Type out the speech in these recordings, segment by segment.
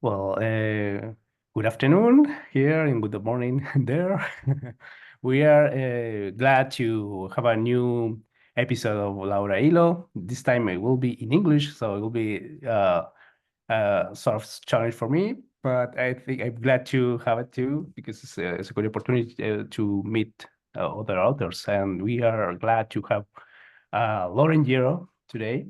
Well, good afternoon here and good morning there. We are glad to have a new episode of Laura Hilo. This time it will be in English, so it will be sort of challenge for me, but I think I'm glad to have it too because it's a good opportunity to meet other authors, and we are glad to have Lauren Yero today.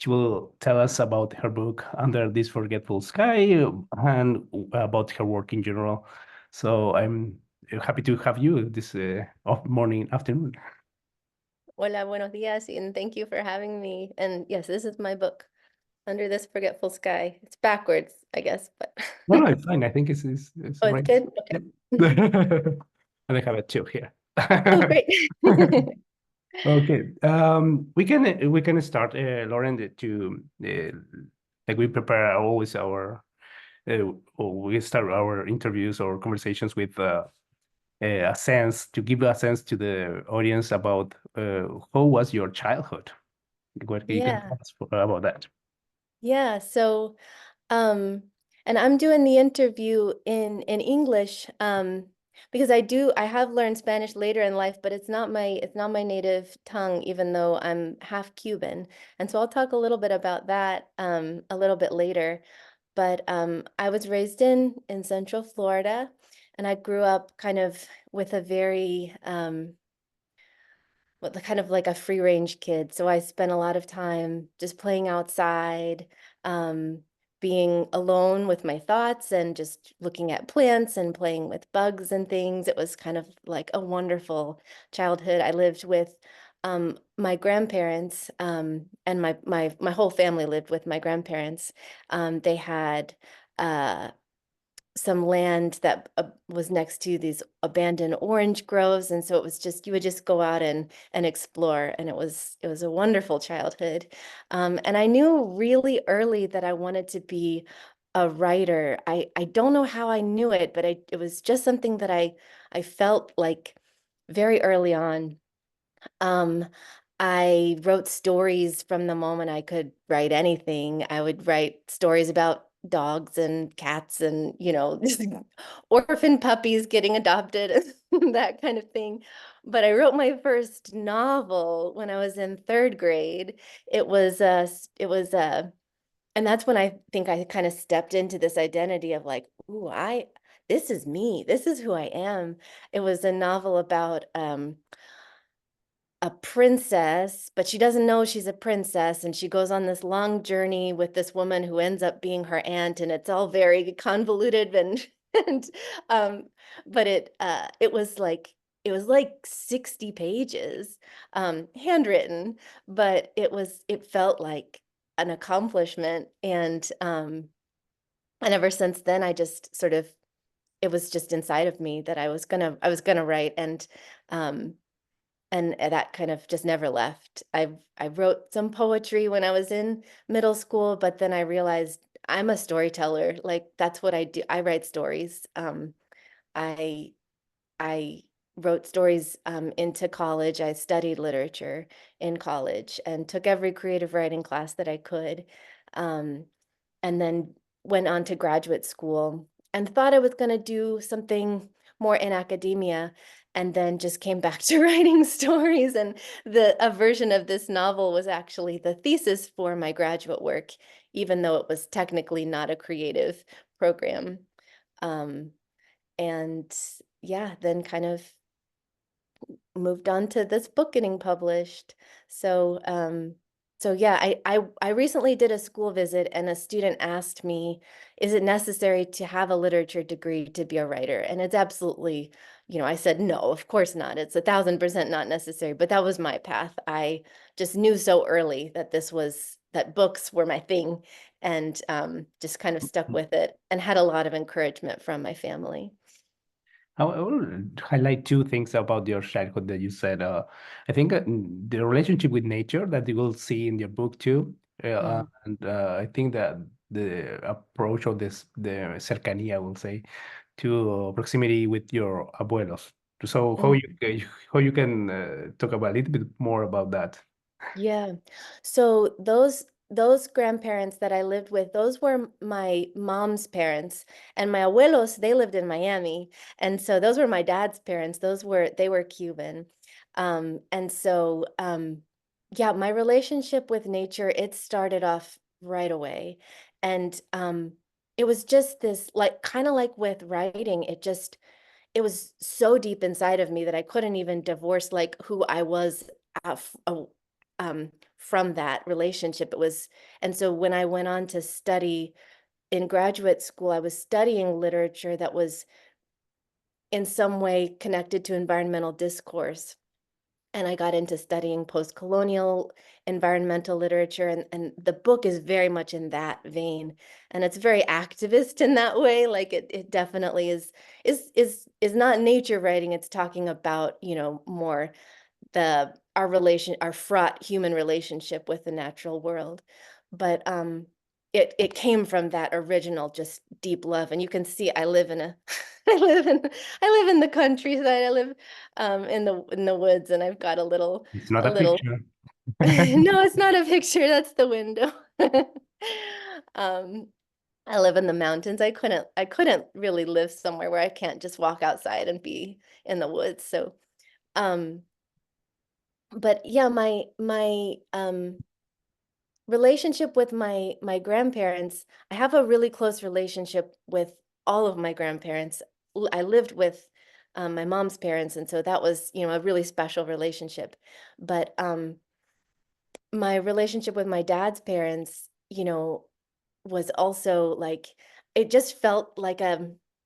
She will tell us about her book Under This Forgetful Sky and about her work in general. So I'm happy to have you this morning, afternoon. Hola, buenos días, and thank you for having me. And yes, this is my book, Under This Forgetful Sky. It's backwards, I guess, but No, it's fine. I think it's oh, it's right. good? Yep. Okay. And I have it too here. Oh, great. Okay. We can start, Lauren, to like we prepare always our or we start our interviews or conversations with a sense to give a sense to the audience about how was your childhood? What you can Yeah, tell us about that? yeah. So, um, and I'm doing the interview in English, because I have learned Spanish later in life, but it's not my native tongue, even though I'm half Cuban. And so I'll talk a little bit about that a little bit later. But I was raised in Central Florida, and I grew up kind of with a very what the kind of like a free range kid. So I spent a lot of time just playing outside, um, being alone with my thoughts and just looking at plants and playing with bugs and things. It was kind of like a wonderful childhood. I lived with my grandparents, and my whole family lived with my grandparents. They had uh, some land that was next to these abandoned orange groves, and so it was just you would just go out and explore, and it was a wonderful childhood. And I knew really early that I wanted to be a writer. I don't know how I knew it, but it was just something that I felt like very early on. Um, I wrote stories from the moment I could write anything. I would write stories about dogs and cats and, just orphan puppies getting adopted, that kind of thing. But I wrote my first novel when I was in third grade. And that's when I think I kind of stepped into this identity of like, ooh, this is me. This is who I am. It was a novel about, a princess, but she doesn't know she's a princess, and she goes on this long journey with this woman who ends up being her aunt, and it's all very convoluted and and um but it was like 60 pages, handwritten, but it felt like an accomplishment. And ever since then I just sort of it was just inside of me that I was gonna write. And that kind of just never left. I wrote some poetry when I was in middle school, but then I realized I'm a storyteller. Like that's what I do. I write stories. I I wrote stories into college. I studied literature in college and took every creative writing class that I could. Um, and then went on to graduate school and thought I was going to do something more in academia, and then just came back to writing stories. And a version of this novel was actually the thesis for my graduate work, even though it was technically not a creative program. Um, and yeah, then kind of moved on to this book getting published. So yeah, I recently did a school visit, and a student asked me, is it necessary to have a literature degree to be a writer? And it's absolutely, I said, no, of course not. It's 1,000% not necessary. But that was my path. I just knew so early that books were my thing, and just kind of stuck with it and had a lot of encouragement from my family. I will highlight two things about your childhood that you said. I think the relationship with nature that you will see in your book too, Mm. and I think that the approach of the cercanía, I will say, to proximity with your abuelos. So how you can talk about a little bit more about that? Yeah. So those those grandparents that I lived with, those were my mom's parents, and my abuelos, they lived in Miami, and so those were my dad's parents. They were Cuban. And so, yeah, my relationship with nature, it started off right away. And it was just this, like, kind of like with writing, it was so deep inside of me that I couldn't even divorce like who I was from that relationship. It was, and so when I went on to study in graduate school, I was studying literature that was in some way connected to environmental discourse. And I got into studying post-colonial environmental literature, and the book is very much in that vein, and it's very activist in that way. Like it definitely is not nature writing. It's talking about, more our fraught human relationship with the natural world. But it came from that original just deep love. And you can see I live in a I live in the countryside. I live in the woods, and I've got It's not a a little picture. no, it's not a picture, that's the window. um I live in the mountains. I couldn't really live somewhere where I can't just walk outside and be in the woods. So um but yeah, my relationship with my grandparents, I have a really close relationship with all of my grandparents. I lived with my mom's parents, and so that was, a really special relationship. But my relationship with my dad's parents, was also like, it just felt like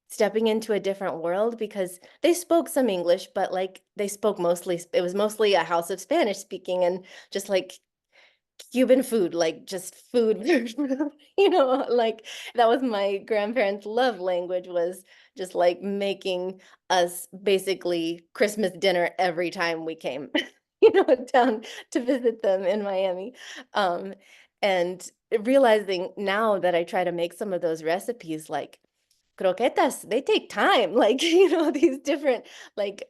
stepping into a different world because they spoke some English, but like they spoke mostly, it was mostly a house of Spanish speaking, and just like Cuban food, like just food, like that was my grandparents' love language, was just like making us basically Christmas dinner every time we came, down to visit them in Miami. Um, and realizing now that I try to make some of those recipes, like croquetas, they take time. Like, these different, like,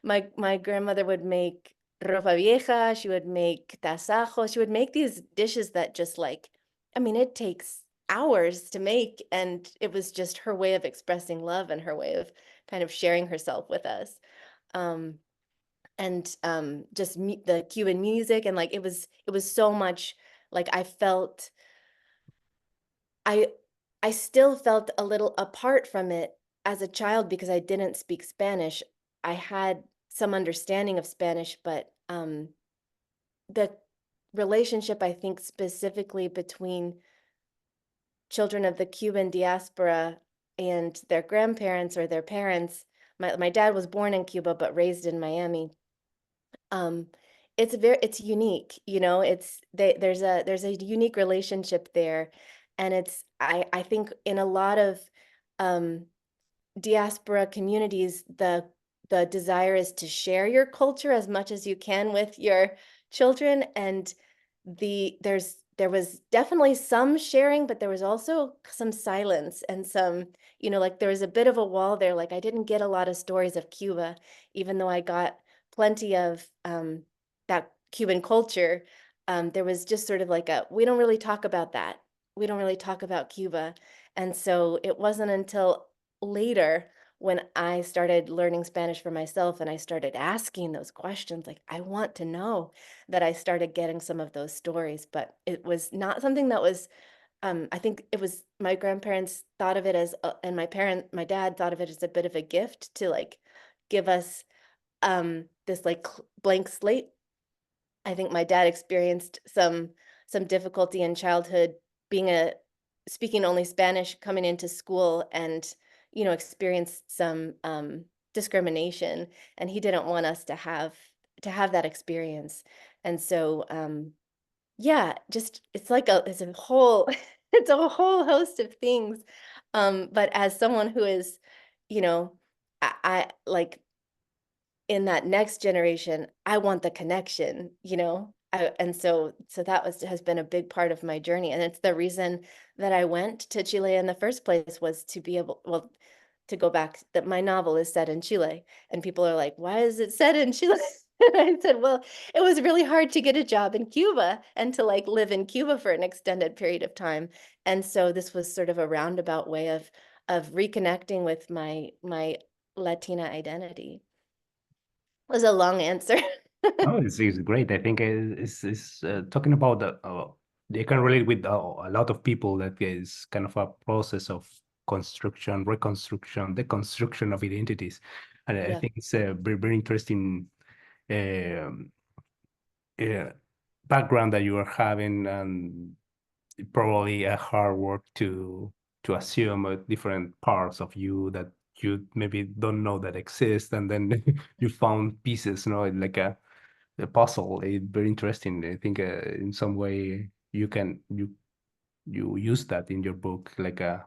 my grandmother would make ropa vieja, she would make tasajo, she would make these dishes that just like, I mean, it takes hours to make, and it was just her way of expressing love and her way of kind of sharing herself with us. Um, and just the Cuban music, and like it was so much like I I still felt a little apart from it as a child because I didn't speak Spanish. I had some understanding of Spanish, but the relationship, I think, specifically between children of the Cuban diaspora and their grandparents or their parents. My dad was born in Cuba but raised in Miami. Um, it's unique, there's a unique relationship there, and I think in a lot of um diaspora communities, the desire is to share your culture as much as you can with your children, and there was definitely some sharing, but there was also some silence and some, like there was a bit of a wall there. Like I didn't get a lot of stories of Cuba, even though I got plenty of that Cuban culture. There was just sort of like we don't really talk about that. We don't really talk about Cuba. And so it wasn't until later when I started learning Spanish for myself and I started asking those questions, like, I want to know, that I started getting some of those stories. But it was not something that was, I think it was my grandparents thought of it as, and my dad thought of it as a bit of a gift to like give us this like blank slate. I think my dad experienced some difficulty in childhood being a speaking only Spanish coming into school, and experienced some discrimination, and he didn't want us to have that experience. And so yeah, just it's a whole it's a whole host of things. But as someone who is, you know, I like in that next generation, I want the connection, and so that has been a big part of my journey, and it's the reason that I went to Chile in the first place, was to be able, well, to go back, that my novel is set in Chile, and people are like, "Why is it set in Chile?" I said, well, it was really hard to get a job in Cuba and to like live in Cuba for an extended period of time. And so this was sort of a roundabout way of reconnecting with my Latina identity. It was a long answer. Oh, it's great. I think it's talking about they can relate with a lot of people that is kind of a process of construction, reconstruction, deconstruction of identities. And I Yeah. think it's a very, very interesting um, uh, background that you are having, and probably a hard work to assume different parts of you that you maybe don't know that exist, and then you found pieces, like a puzzle. It's very interesting. I think in some way you use that in your book, like Mm.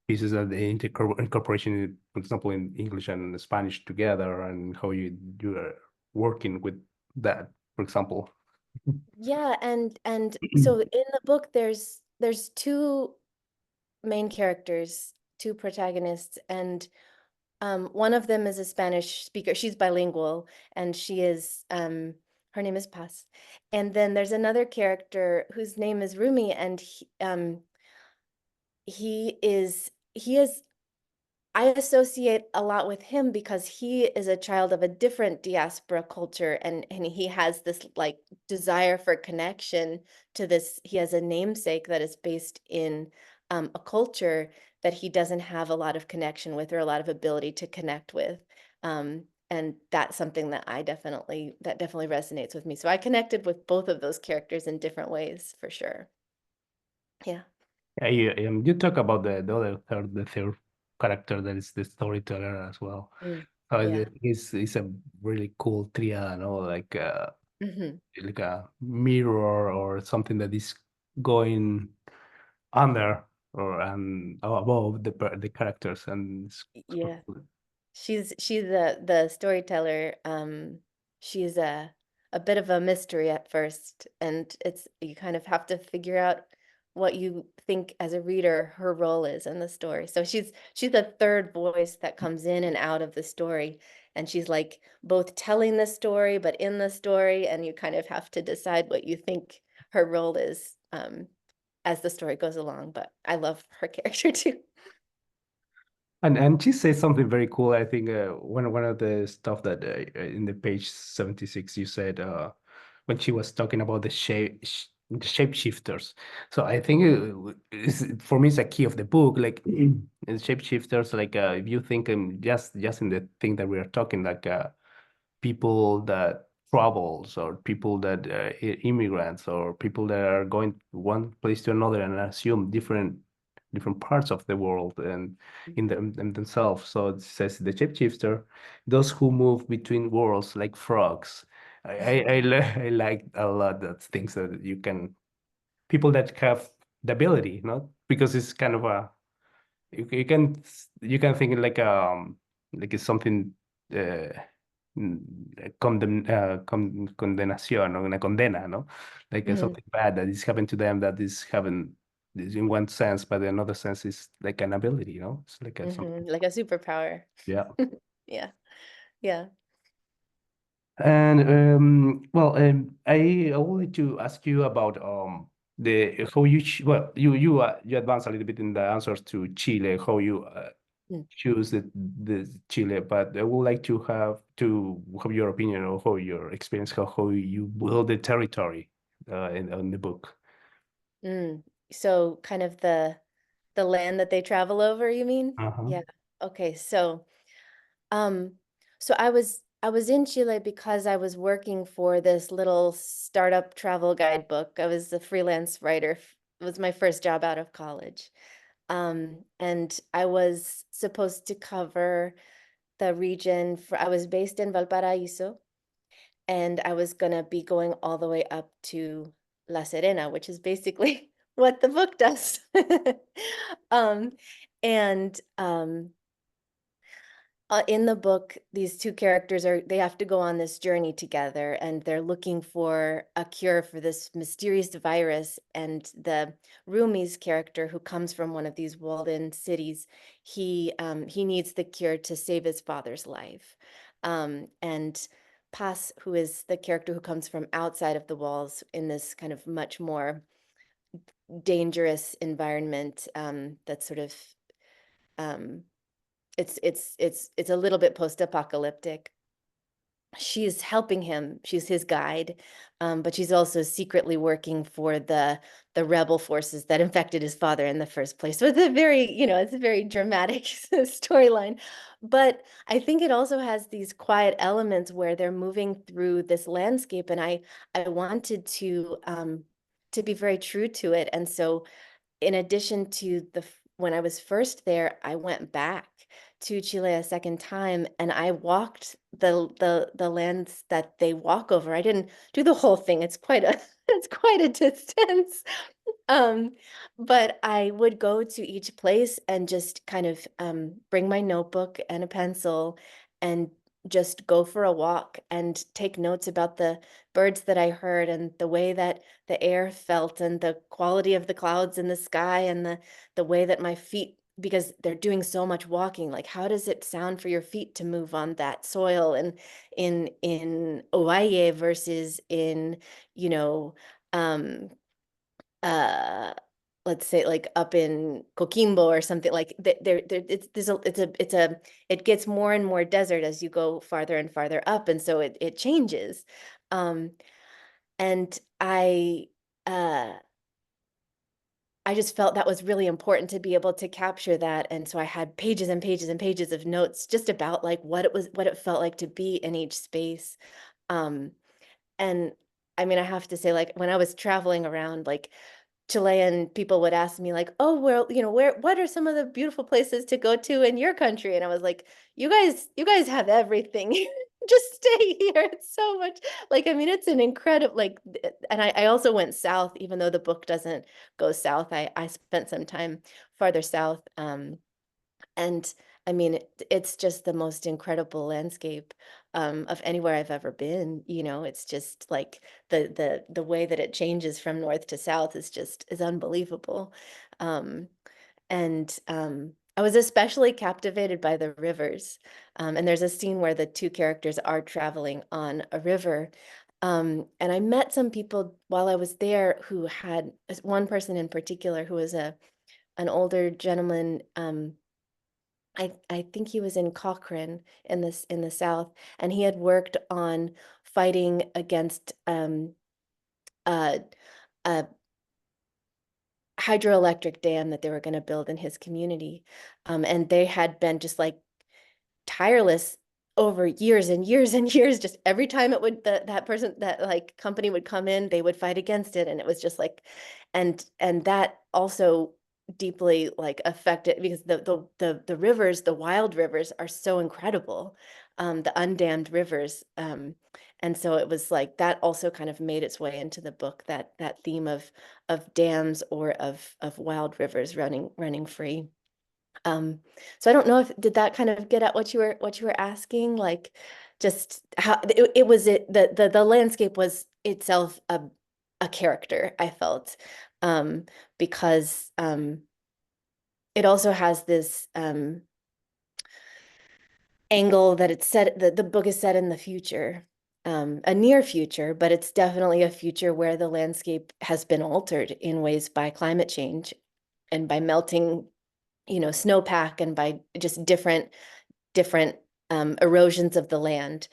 pieces of the incorporation, for example, in English and Spanish together, and how you are working with that, for example. Yeah, and so in the book there's two main characters, two protagonists, and one of them is a Spanish speaker. She's bilingual, and she is her name is Paz. And then there's another character whose name is Rumi, and he is I associate a lot with him because he is a child of a different diaspora culture, and he has this like desire for connection to this. He has a namesake that is based in a culture that he doesn't have a lot of connection with or a lot of ability to connect with. And that's something that that definitely resonates with me. So I connected with both of those characters in different ways for sure. Yeah. Yeah, you talk about the third character that is the storyteller as well. Mm. So Yeah. it's a really cool triad, Hmm. like a mirror or something that is going under or and above the characters, and it's super Yeah. cool. She's the storyteller. She's a bit of a mystery at first, and it's you kind of have to figure out what you think as a reader her role is in the story. So she's the third voice that comes in and out of the story, and she's like both telling the story but in the story, and you kind of have to decide what you think her role is as the story goes along. But I love her character too. And she says something very cool. I think one of the stuff that in the page 76 you said when she was talking about the shapeshifters. So I think for me it's a key of the book. Like the shapeshifters, like if you think just in the thing that we are talking, like people that travels or people that immigrants or people that are going one place to another and assume different parts of the world and in themselves. So it says the shapeshifter, those who move between worlds like frogs. I like a lot that things that you can people that have the ability, not because it's kind of a you can think like it's something uh, condenación or una condena, no? Like Mhm. something bad that is happened to them that is happened is in one sense, but in another sense is like an ability, It's like something. Like a superpower. Yeah. Yeah, yeah. And well, I would like to ask you about the how well you advance a little bit in the answers to Chile, how you Mm, choose the Chile, but I would like to have your opinion or how your experience, how you build the territory in the book. mm. So kind of the land that they travel over, you mean? Uh-huh. Yeah. Okay, um so I was in Chile because I was working for this little startup travel guidebook. I was a freelance writer. It was my first job out of college. And I was supposed to cover the region for I was based in Valparaiso, and I was gonna be going all the way up to La Serena, which is basically what the book does. Um, and in the book, these two characters they have to go on this journey together, and they're looking for a cure for this mysterious virus. And the Rumi's character, who comes from one of these walled-in cities, he needs the cure to save his father's life. And Paz, who is the character who comes from outside of the walls in this kind of much more dangerous environment, that's sort of um, it's a little bit post-apocalyptic. She's helping him. She's his guide, but she's also secretly working for the rebel forces that infected his father in the first place. So it's a very, it's a very dramatic storyline. But I think it also has these quiet elements where they're moving through this landscape, and I wanted to be very true to it. And so in addition to when I was first there, I went back to Chile a second time and I walked the lands that they walk over. I didn't do the whole thing. It's quite a it's quite a distance. Um, but I would go to each place and just kind of bring my notebook and a pencil and just go for a walk and take notes about the birds that I heard and the way that the air felt and the quality of the clouds in the sky and the way that my feet, because they're doing so much walking, like how does it sound for your feet to move on that soil, and in Ovalle versus in, you know, um uh let's say like up in Coquimbo or something, like there it gets more and more desert as you go farther and farther up, and so it changes. um and uh I just felt that was really important to be able to capture that, and so I had pages and pages and pages of notes just about like what it felt like to be in each space. um and I mean, I have to say, like, when I was traveling around, like, Chilean people would ask me like, "Oh, well, what are some of the beautiful places to go to in your country?" And I was like, you guys have everything. Just stay here. It's so much, like, I mean, it's an incredible, like, and I also went south, even though the book doesn't go south. I spent some time farther south. And I mean, it's just the most incredible landscape of anywhere I've ever been. It's just like the way that it changes from north to south is unbelievable. Um, and I was especially captivated by the rivers. And there's a scene where the two characters are traveling on a river. And I met some people while I was there who had one person in particular who was an older gentleman. I think he was in Cochrane in the South, and he had worked on fighting against a, a hydroelectric dam that they were going to build in his community. And they had been just like tireless over years and years and years. Just every time that like company would come in, they would fight against it, and it was just like, and that also deeply like affected, because the rivers, the wild rivers, are so incredible, the undammed rivers. And so it was like that also kind of made its way into the book, that theme of dams or of wild rivers running free. So I don't know if did that kind of get at what you were asking, like just how it was, the landscape was itself a character, I felt, because it also has this angle that it's set, the book is set in the future, a near future, but it's definitely a future where the landscape has been altered in ways by climate change and by melting, snowpack, and by just different erosions of the land,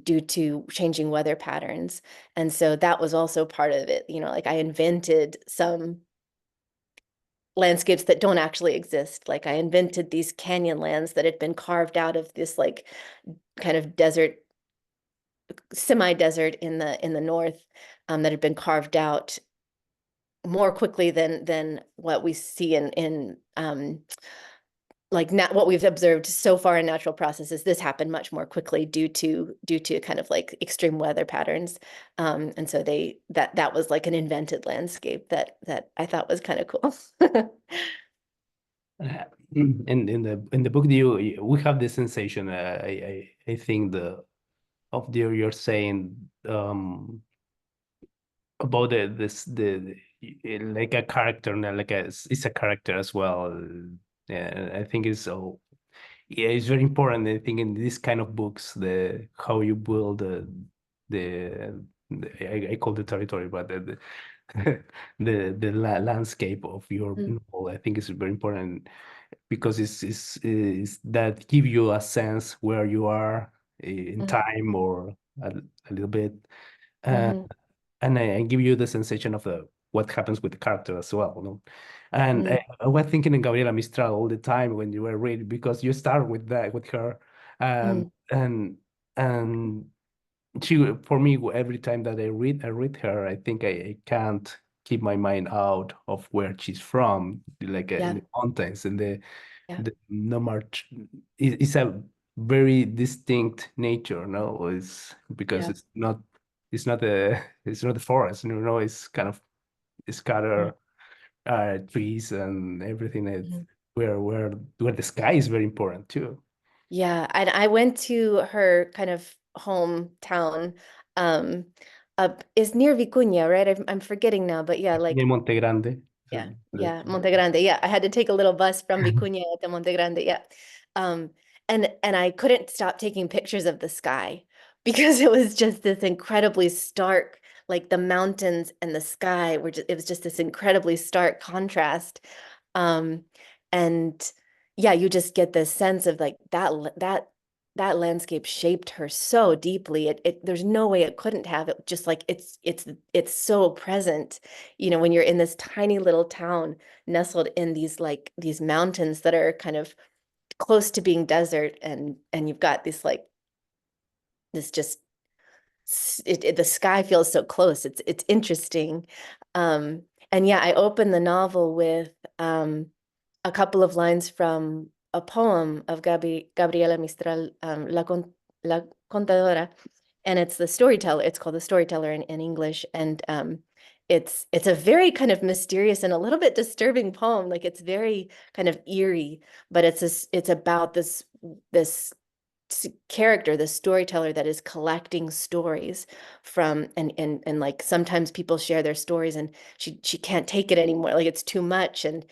due to changing weather patterns. And so that was also part of it. Like, I invented some landscapes that don't actually exist. Like, I invented these canyon lands that had been carved out of this like kind of desert, semi-desert in the north, that had been carved out more quickly than what we see in like not what we've observed so far in natural processes. This happened much more quickly due to kind of like extreme weather patterns. And so that was like an invented landscape that I thought was kind of cool. Uh, in the book, we have the sensation. I think you're saying about like a character, like it's a character as well. Yeah, I think it's so. Yeah, it's very important. I think in this kind of books, the how you build I call the territory, but the landscape of your Mm, novel, I think is very important because it's that give you a sense where you are in mm, time or a little bit, uh, mhm, and I give you the sensation of the what happens with the character as well, no? And mm, I was thinking in Gabriela Mistral all the time when you were reading because you start with that with her, mm, and she for me every time that I read her, I think I can't keep my mind out of where she's from, like in yeah, the mountains and yeah, the no much. It's a very distinct nature, no? It's because yeah, it's not a it's not the forest, it's kind of mm, scattered trees and everything that mhm. where the sky is very important too. Yeah, and I went to her kind of hometown, um, up is near Vicuña, right? I'm forgetting now, but yeah, Y like en Monte Grande. yeah, yeah, Monte Grande. Yeah, I had to take a little bus from Vicuña to Monte Grande. Yeah. Um, and I couldn't stop taking pictures of the sky because it was just this incredibly stark, like the mountains and the sky were just, it was just this incredibly stark contrast. Um, and yeah, you just get this sense of like that landscape shaped her so deeply. It there's no way it couldn't have. It just like it's so present, when you're in this tiny little town nestled in these mountains that are kind of close to being desert, and you've got this like this just the sky feels so close. It's interesting. Um, and yeah, I opened the novel with a couple of lines from a poem of Gabriela Mistral, La Contadora, and it's the storyteller. It's called The Storyteller in English, and it's a very kind of mysterious and a little bit disturbing poem. Like it's very kind of eerie, but it's about this character, the storyteller that is collecting stories from and like sometimes people share their stories and she can't take it anymore, like it's too much. And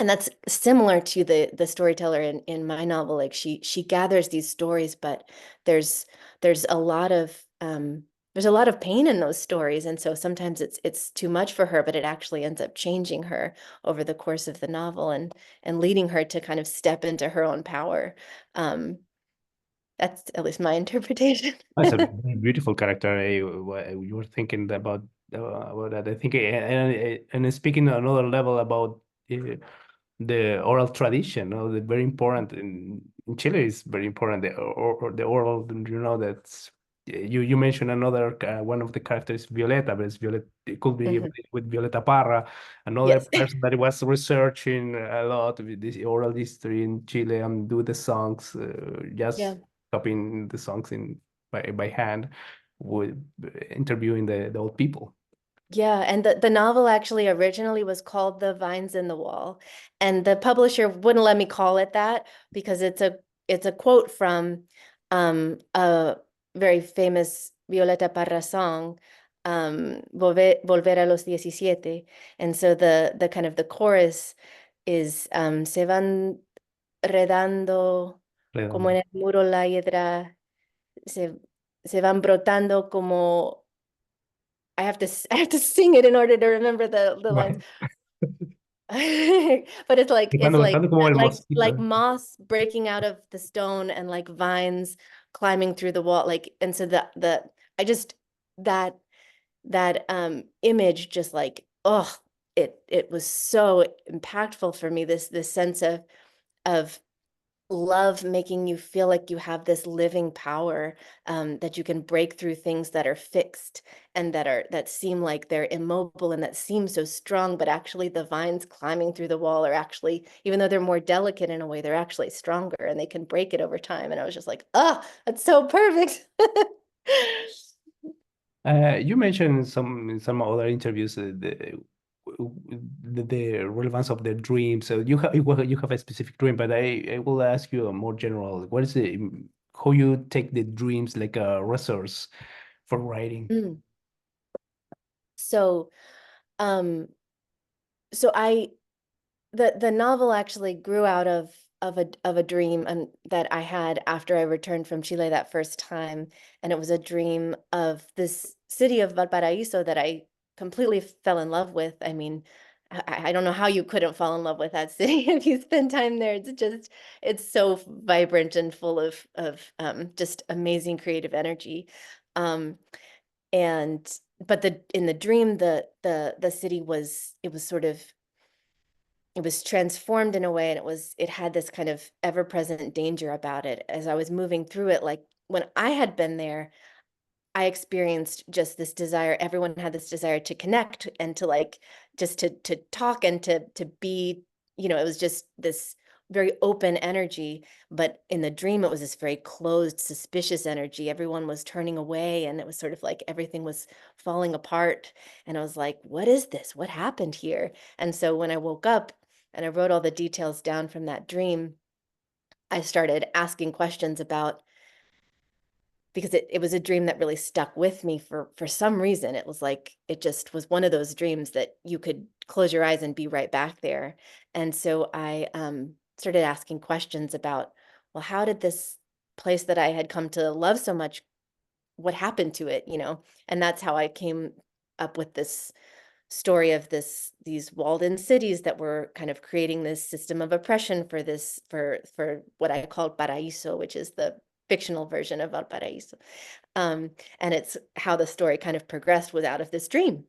that's similar to the storyteller in my novel. Like she gathers these stories, but there's there's a lot of there's a lot of pain in those stories, and so sometimes it's too much for her, but it actually ends up changing her over the course of the novel and leading her to kind of step into her own power. Um, that's at least my interpretation. It's a very beautiful character. You were thinking about that. I think, and speaking on another level about uh, the oral tradition, the very important in Chile is very important. The oral, that's you mentioned another one of the characters, Violeta, but it's Violet. It could be Mhm. with Violeta Parra, another Yes. person that was researching a lot with this oral history in Chile and do the songs, Yeah. just copying the songs in by hand, with interviewing the old people. Yeah, and the novel actually originally was called The Vines in the Wall, and the publisher wouldn't let me call it that because it's a quote from a very famous Violeta Parra song, Volver a los 17. And so the kind of the chorus is se van redando como Redondo. en el muro la hiedra, se, se van brotando como I have to sing it in order to remember the lines. Bueno, But it's like y cuando cantando como el like mosquito. moss breaking out of the stone and like vines climbing through the wall. Like, and so the I just that that image just like, oh, it was so impactful for me, this sense of love making you feel like you have this living power, that you can break through things that are fixed and that seem like they're immobile and that seem so strong, but actually the vines climbing through the wall are actually, even though they're more delicate in a way, they're actually stronger and they can break it over time. And I was just like, oh, that's so perfect. You mentioned in some other interviews the relevance of the dream. So you have a specific dream, but I will ask you a more general. What is it? How you take the dreams like a resource for writing? Mm. So, um, so I the novel actually grew out of of a dream and that I had after I returned from Chile that first time, and it was a dream of this city of Valparaiso that I completely fell in love with. I mean, I don't know how you couldn't fall in love with that city if you spend time there. It's so vibrant and full of just amazing creative energy. Um, and but the in the dream, the city was it was sort of it was transformed in a way, and it had this kind of ever-present danger about it as I was moving through it. Like when I had been there, I experienced just this desire. Everyone had this desire to connect and to like just to talk and to be, it was just this very open energy. But in the dream, it was this very closed, suspicious energy. Everyone was turning away, and it was sort of like everything was falling apart. And I was like, what is this? What happened here? And so when I woke up and I wrote all the details down from that dream, I started asking questions about because it was a dream that really stuck with me for some reason. It was like it just was one of those dreams that you could close your eyes and be right back there. And so I started asking questions about, well, how did this place that I had come to love so much, what happened to it, And that's how I came up with this story of these walled-in cities that were kind of creating this system of oppression for what I called Paraíso, which is the fictional version of Valparaíso. And it's how the story kind of progressed was out of this dream.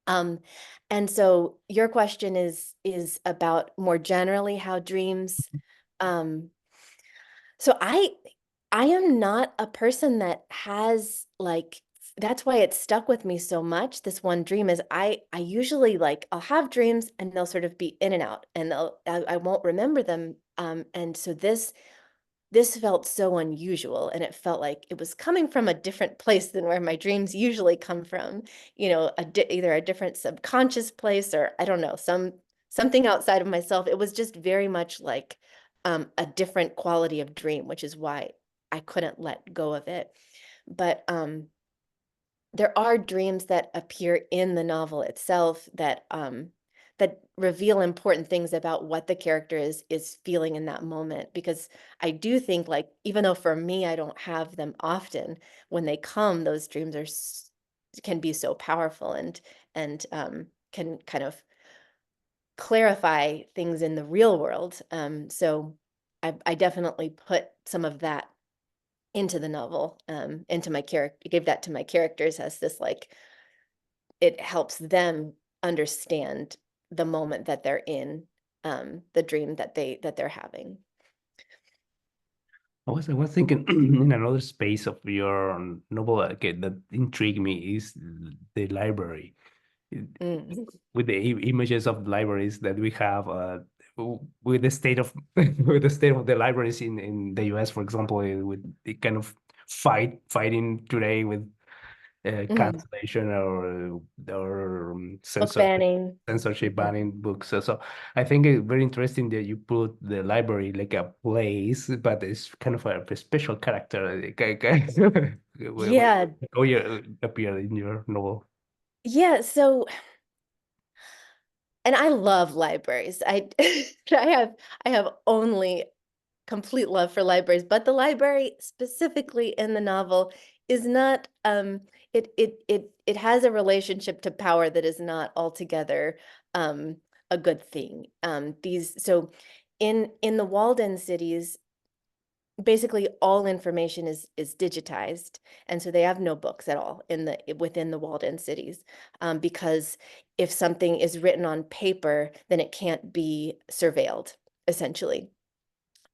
And so your question is about more generally how dreams. Um, so I am not a person that has like that's why it stuck with me so much. This one dream is I usually like I'll have dreams and they'll sort of be in and out and I won't remember them. And so this felt so unusual, and it felt like it was coming from a different place than where my dreams usually come from, either a different subconscious place or I don't know, something outside of myself. It was just very much like a different quality of dream, which is why I couldn't let go of it. But there are dreams that appear in the novel itself that reveal important things about what the character is feeling in that moment. Because I do think, like, even though for me I don't have them often, when they come, those dreams can be so powerful and can kind of clarify things in the real world. So I definitely put some of that into the novel, into my character, gave that to my characters as this like it helps them understand the moment that they're in, the dream that they're having. I was thinking in another space of your novel, okay, that intrigued me is the library. Mm. With the images of libraries that we have, with the state of with the state of the libraries in the US, for example, with the kind of fighting today with Mhm. cancellation or Book banning. censorship Mhm. banning books. So I think it's very interesting that you put the library like a place, but it's kind of a special character. Yeah, How you appear in your novel. yeah. So, and I love libraries. I have only complete love for libraries, but the library specifically in the novel is not it has a relationship to power that is not altogether um a good thing. These so in the walled-in cities, basically all information is digitized, and so they have no books at all within the walled-in cities, because if something is written on paper, then it can't be surveilled, essentially.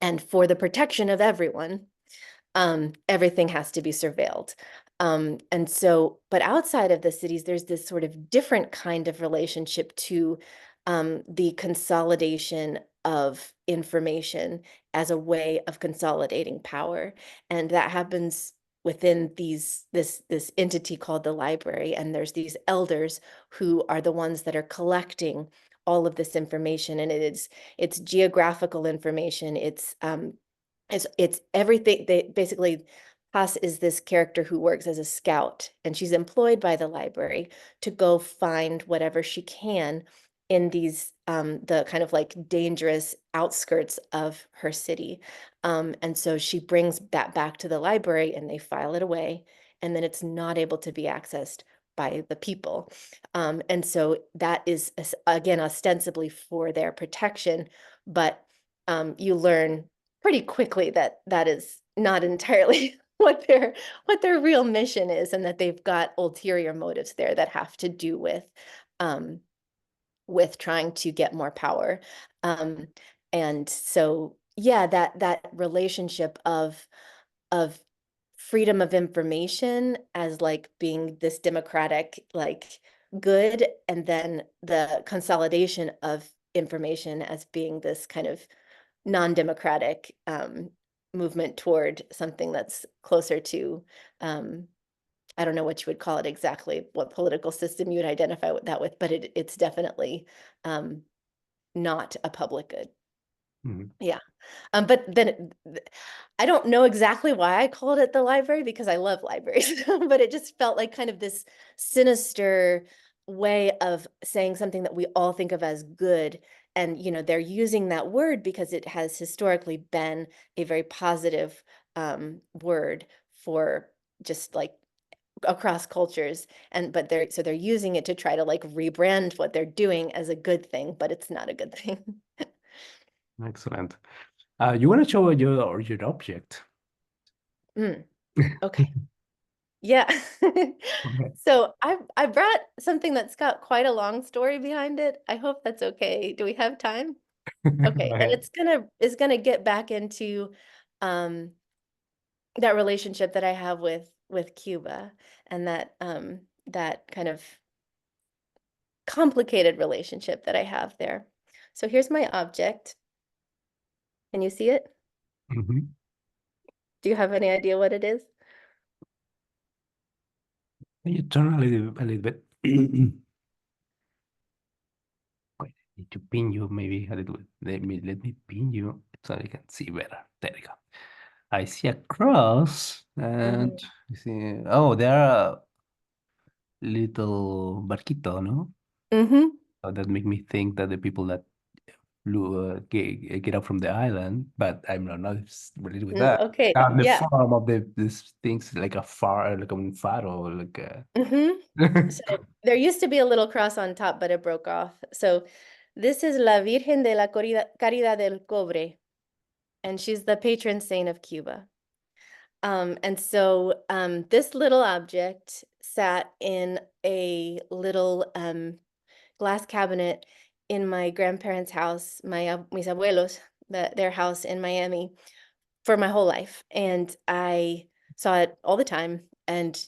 And for the protection of everyone, everything has to be surveilled. And so, but outside of the cities, there's this sort of different kind of relationship to the consolidation of information as a way of consolidating power. And that happens within this entity called the library. And there's these elders who are the ones that are collecting all of this information. And it's geographical information. It's everything. They basically, Haas is this character who works as a scout, and she's employed by the library to go find whatever she can in these the kind of like dangerous outskirts of her city. And so she brings that back to the library and they file it away, and then it's not able to be accessed by the people. And so that is again ostensibly for their protection, but you learn pretty quickly that that is not entirely what their real mission is, and that they've got ulterior motives there that have to do um, with trying to get more power. Um, and so, yeah, that relationship of freedom of information as like being this democratic like good, and then the consolidation of information as being this kind of non-democratic movement toward something that's closer to I don't know what you would call it exactly, what political system you would identify with that with, but it's definitely um, not a public good. Mhm. Yeah. But then I don't know exactly why I called it the library because I love libraries, but it just felt like kind of this sinister way of saying something that we all think of as good. And, you know, they're using that word because it has historically been a very positive word for just like across cultures. And but they're using it to try to like rebrand what they're doing as a good thing, but it's not a good thing. Excellent. You want to show your object? Mm, okay. Yeah. Okay. So I brought something that's got quite a long story behind it. I hope that's okay. Do we have time? Okay. And Okay. it's gonna get back into um that relationship that I have with Cuba, and that kind of complicated relationship that I have there. So here's my object. Can you see it? Mhm. Do you have any idea what it is? Can you turn a little bit? Wait, I need to pin you maybe a little bit. Let me pin you so I can see better. There we go. I see a cross and Mhm. you see, oh, there are a little barquito, no? Mhm. So that make me think that the people that get out from the island, but I'm not related with that. Okay. The Yeah. form of these things like a far, like a faro, like a. Mhm. So there used to be a little cross on top, but it broke off. So this is La Virgen de la Caridad del Cobre, and she's the patron saint of Cuba. And so this little object sat in a little glass cabinet in my grandparents' house, mis abuelos, their house in Miami, for my whole life. And I saw it all the time and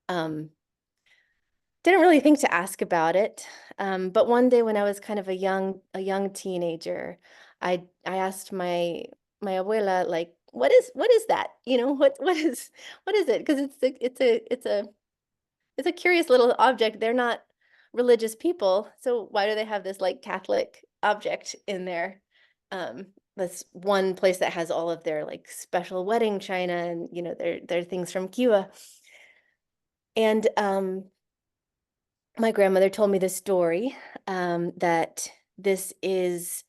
um, didn't really think to ask about it. But one day when I was kind of a young teenager, I asked my abuela, like, what is that? You know, what is it? Because it's a curious little object. They're not religious people, so why do they have this like Catholic object in there? That's one place that has all of their like special wedding china and their things from Cuba. And my grandmother told me this story, that this is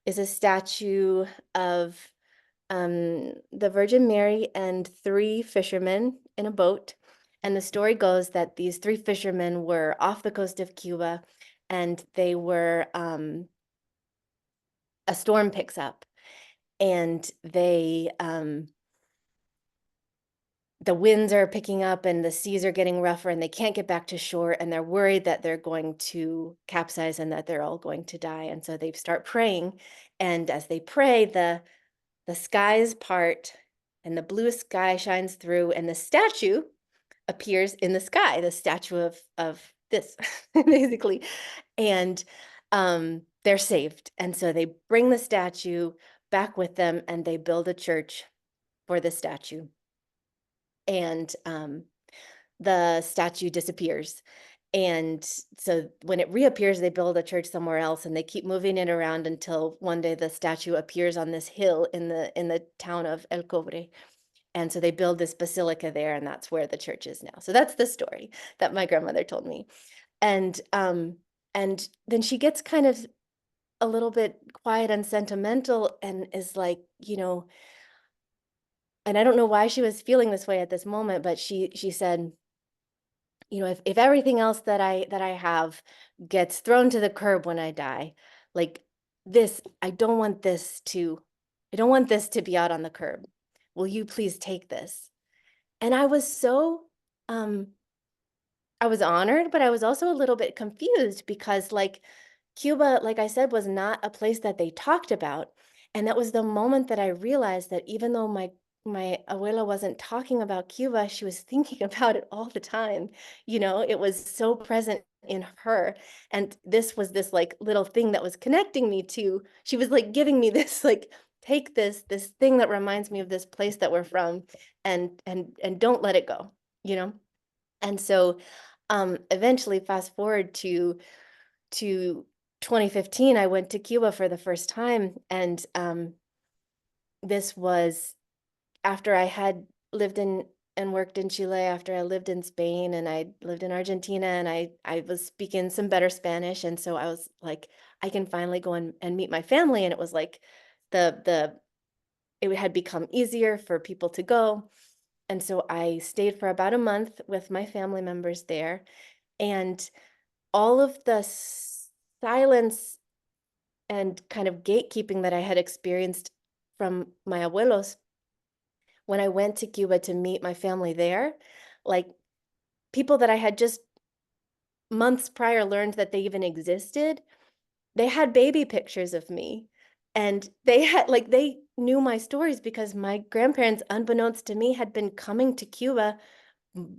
a statue of the Virgin Mary and three fishermen in a boat. And the story goes that these three fishermen were off the coast of Cuba, and a storm picks up, and the winds are picking up and the seas are getting rougher, and they can't get back to shore, and they're worried that they're going to capsize and that they're all going to die. And so they start praying, and as they pray, the skies part and the blue sky shines through, and the statue appears in the sky, the statue of this basically. And they're saved, and so they bring the statue back with them, and they build a church for the statue. And the statue disappears. And so when it reappears, they build a church somewhere else, and they keep moving it around until one day the statue appears on this hill in the town of El Cobre. And so they build this basilica there, and that's where the church is now. So that's the story that my grandmother told me. And And then she gets kind of a little bit quiet and sentimental and is like, and I don't know why she was feeling this way at this moment, but she said, if everything else that I have gets thrown to the curb when I die, like this, I don't want this to be out on the curb. Will you please take this? And um I was honored, but I was also a little bit confused because like Cuba, like I said, was not a place that they talked about. And that was the moment that I realized that even though my abuela wasn't talking about Cuba, she was thinking about it all the time. It was so present in her. And this was this like little thing that was connecting me to, she was like giving me this like, take this thing that reminds me of this place that we're from and don't let it go, you know? And so eventually fast forward to 2015, I went to Cuba for the first time, and this was after I had lived in and worked in Chile, after I lived in Spain, and I lived in Argentina, and I was speaking some better Spanish, and so I was like, I can finally go and meet my family, and it was like the it had become easier for people to go, and so I stayed for about a month with my family members there, and all of the silence and kind of gatekeeping that I had experienced from my abuelos when I went to Cuba to meet my family there, like people that I had just months prior learned that they even existed, they had baby pictures of me. And they had like they knew my stories because my grandparents, unbeknownst to me, had been coming to Cuba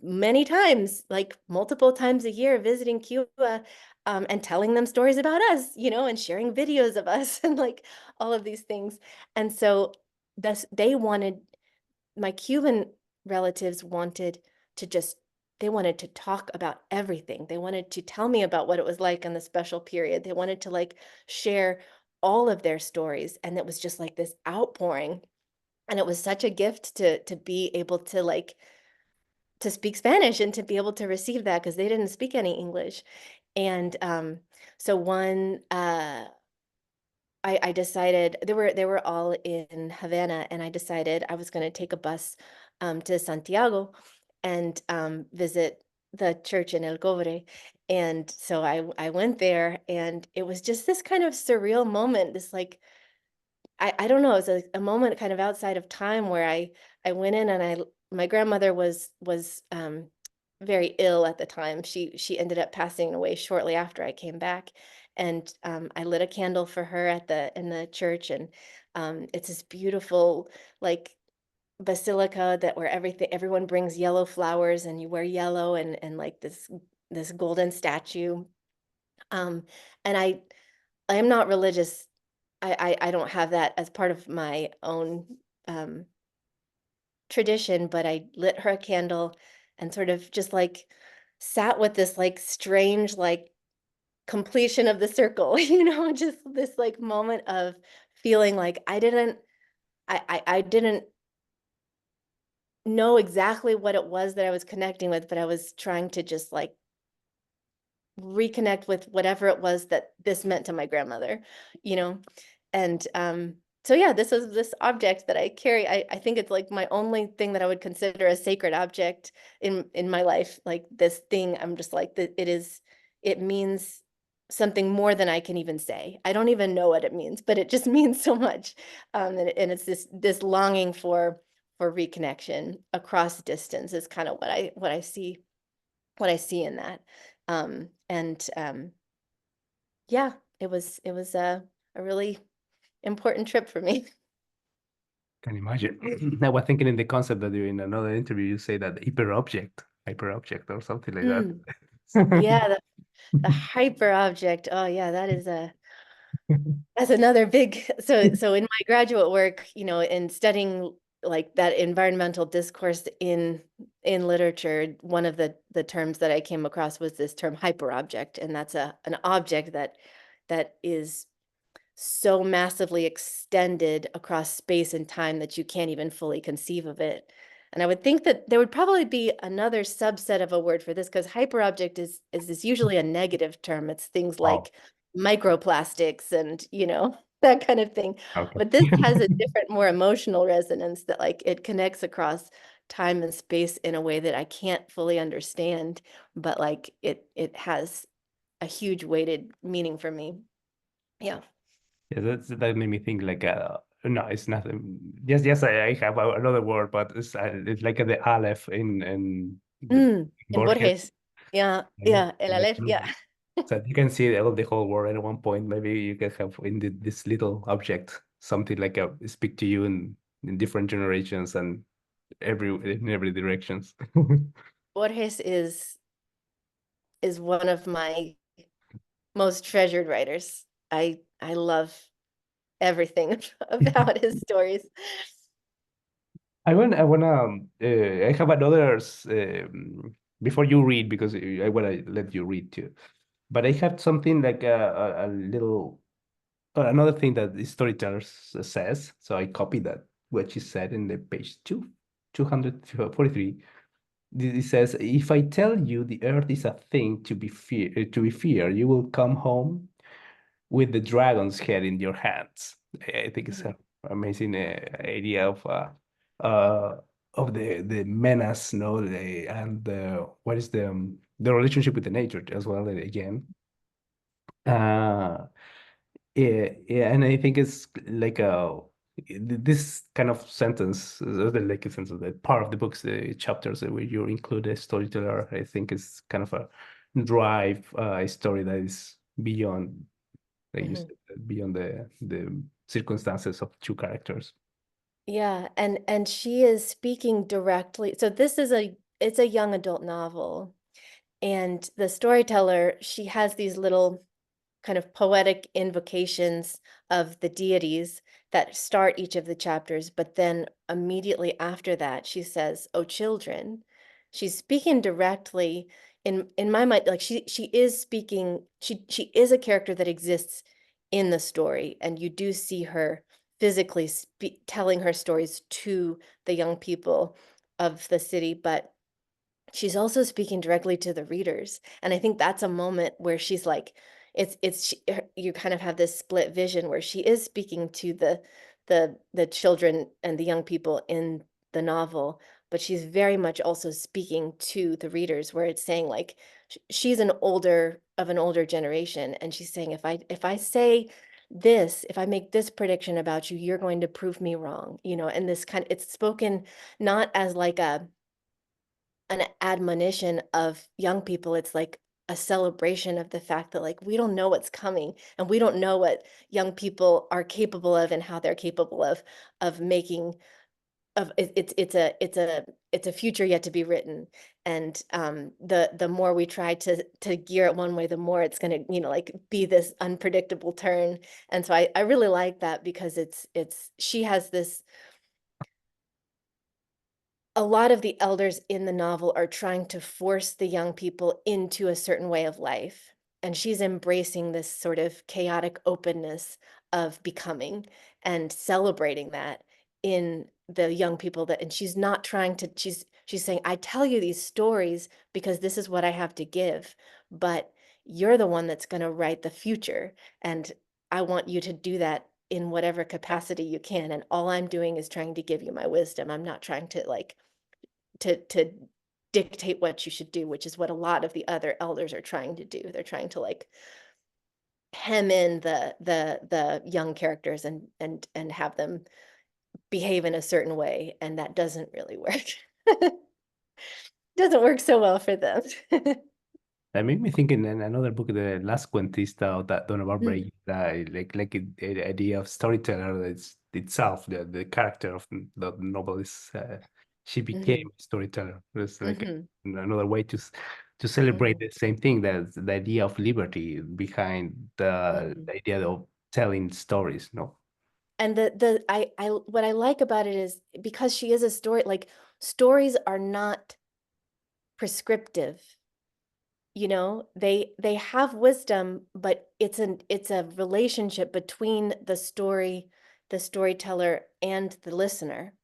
many times, like multiple times a year, visiting Cuba, and telling them stories about us, and sharing videos of us and like all of these things. And so they wanted my Cuban relatives wanted to just they wanted to talk about everything. They wanted to tell me about what it was like in the special period. They wanted to like share all of their stories. And it was just like this outpouring. And it was such a gift to be able to like to speak Spanish and to be able to receive that because they didn't speak any English. And so one I decided they were all in Havana, and I decided I was going to take a bus to Santiago and visit the church in El Cobre. And so I went there, and it was just this kind of surreal moment, this like I don't know, it was a moment kind of outside of time where I went in and my grandmother was very ill at the time. She ended up passing away shortly after I came back, and I lit a candle for her at the in the church, and it's this beautiful like basilica that where everyone brings yellow flowers and you wear yellow and like this golden statue. Um, and I am not religious. I don't have that as part of my own, um, tradition, but I lit her a candle and sort of just, like, sat with this, like, strange, like, completion of the circle, just this, like, moment of feeling like I didn't know exactly what it was that I was connecting with, but I was trying to just, like, reconnect with whatever it was that this meant to my grandmother, you know? And so yeah, this is this object that I carry. I think it's like my only thing that I would consider a sacred object in my life. Like this thing, I'm just like that it means something more than I can even say. I don't even know what it means, but it just means so much. And it's this longing for reconnection across distance is kind of what I see in that. And yeah, it was a really important trip for me. Can imagine. I was thinking in the concept that you in another interview you say that hyper object or something like that. Mm, yeah, the hyper object. Oh yeah, that's another big so in my graduate work, in studying like that environmental discourse in literature, one of the terms that I came across was this term hyperobject, and that's an object that is so massively extended across space and time that you can't even fully conceive of it. And I would think that there would probably be another subset of a word for this, because hyperobject is usually a negative term. It's things Oh, like microplastics and, that kind of thing. okay. But this has a different, more emotional resonance that like it connects across time and space in a way that I can't fully understand, but like it has a huge weighted meaning for me. Yeah. Yeah, that made me think like no, it's nothing. Yes, I have another word, but it's like the aleph in In Borges. Borges. Yeah, Right? yeah, el Like, Aleph, yeah. so you can see the whole word at one point. Maybe you can have this little object something like a speak to you in different generations and in every directions. Borges is one of my most treasured writers. I love everything about his stories. I have another before you read because I wanna let you read too. But I have something like a little another thing that the storyteller says. So I copied that what she said in the page 243. It says, "If I tell you the earth is a thing to be feared, you will come home with the dragon's head in your hands." I think it's Mhm, an amazing idea uh, of the menace, no, and what is the relationship with the nature as well again. Uh, yeah, and I think it's like this kind of sentence, like a sentence, that part of the books, the chapters where you include a storyteller, I think is kind of a drive a story that is beyond, like you mhm. said, beyond the circumstances of two characters. Yeah, and she is speaking directly. So this is it's a young adult novel, and the storyteller, she has these little kind of poetic invocations of the deities that start each of the chapters, but then immediately after that, she says, "Oh, children." She's speaking directly in my mind, like she is speaking, she is a character that exists in the story, and you do see her physically telling her stories to the young people of the city, but she's also speaking directly to the readers, and I think that's a moment where she's like you kind of have this split vision where she is speaking to the children and the young people in the novel, but she's very much also speaking to the readers, where it's saying like she's an older generation, and she's saying, if I say this, if I make this prediction about you, you're going to prove me wrong, and this kind of, it's spoken not as like an admonition of young people. It's like a celebration of the fact that like we don't know what's coming, and we don't know what young people are capable of and how they're capable of making of it's a future yet to be written. And the more we try to gear it one way, the more it's going to, like, be this unpredictable turn. And so I really like that, because it's she has this, a lot of the elders in the novel are trying to force the young people into a certain way of life. And she's embracing this sort of chaotic openness of becoming and celebrating that in the young people, and she's not trying to, she's saying, I tell you these stories because this is what I have to give, but you're the one that's going to write the future. And I want you to do that in whatever capacity you can. And all I'm doing is trying to give you my wisdom. I'm not trying to like to dictate what you should do, which is what a lot of the other elders are trying to do. They're trying to like hem in the young characters and have them behave in a certain way, and that doesn't really work. Doesn't work so well for them. That made me think in another book, The Last Cuentista, of that Donna Barbara, Mm, like the idea of storyteller that's itself, the character of the novel is she became mhm, a storyteller. It's like mhm, another way to celebrate mhm, the same thing, that the idea of liberty behind mhm. the idea of telling stories, no? And I what I like about it is because she is a story, like stories are not prescriptive. They have wisdom, but it's a relationship between the storyteller and the listener.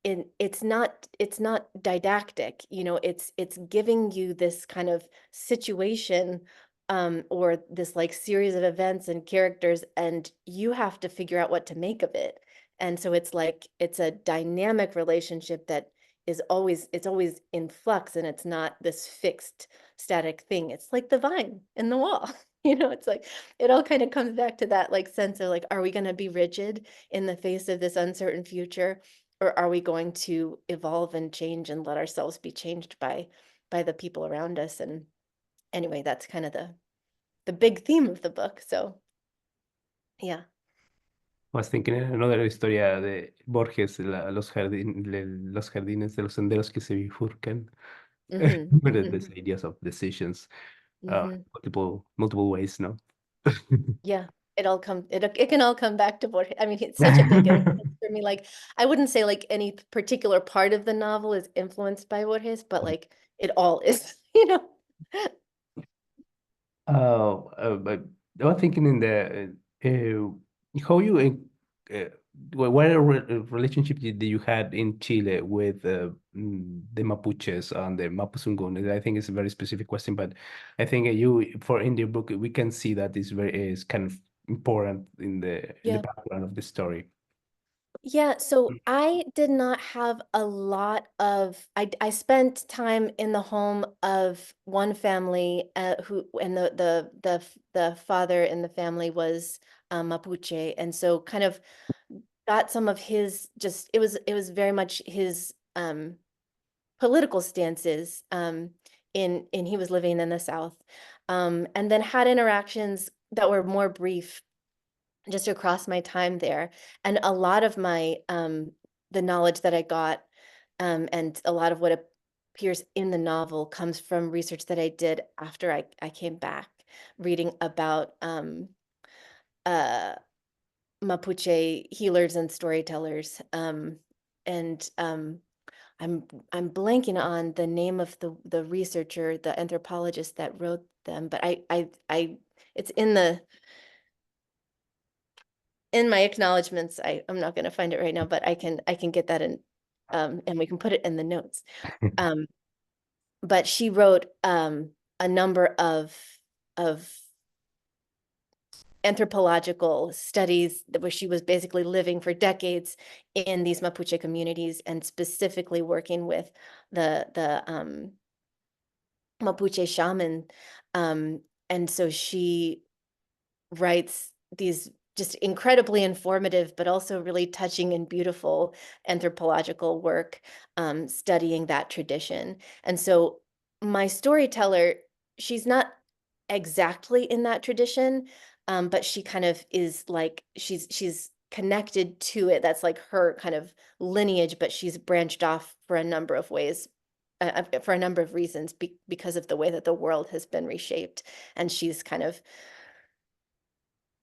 it's not didactic, it's giving you this kind of situation, or this like series of events and characters, and you have to figure out what to make of it. And so it's like it's a dynamic relationship that it's always in flux, and it's not this fixed static thing. It's like the vine in the wall. It's like it all kind of comes back to that like sense of like, are we going to be rigid in the face of this uncertain future? Or are we going to evolve and change and let ourselves be changed by the people around us? And anyway, that's kind of the big theme of the book. So yeah. Was thinking another historia de Borges, los jardines de los senderos que se bifurcan, Hmm. with Hmm. these ideas of decisions, Hmm. multiple ways, no? Yeah. It can all come back to Borges. I mean, it's such a big influence for me. Like, I wouldn't say like any particular part of the novel is influenced by Borges, but like it all is, But I was thinking in the how you uh, what relationship did you had in Chile with the Mapuches and the Mapuzungun? I think it's a very specific question, but I think you for in the book we can see that is kind of important in the Yeah. background of the story. Yeah, so I did not have a lot of I spent time in the home of one family, who and the father in the family was Mapuche, and so kind of got some of his just it was very much his political stances, in he was living in the South, and then had interactions that were more brief just across my time there. And a lot of my the knowledge that I got, and a lot of what appears in the novel comes from research that I did after I came back, reading about uh, Mapuche healers and storytellers. And I'm I'm blanking on the name of the researcher, the anthropologist that wrote them, but I it's in my acknowledgments. I'm not going to find it right now, but I can get that in, and we can put it in the notes. Um, but she wrote a number of anthropological studies where she was basically living for decades in these Mapuche communities and specifically working with the Mapuche shaman. Um, and so she writes these just incredibly informative, but also really touching and beautiful anthropological work, studying that tradition. And so my storyteller, she's not exactly in that tradition, but she kind of is like she's connected to it. That's like her kind of lineage, but she's branched off for a number of ways. For a number of reasons, because of the way that the world has been reshaped, and she's kind of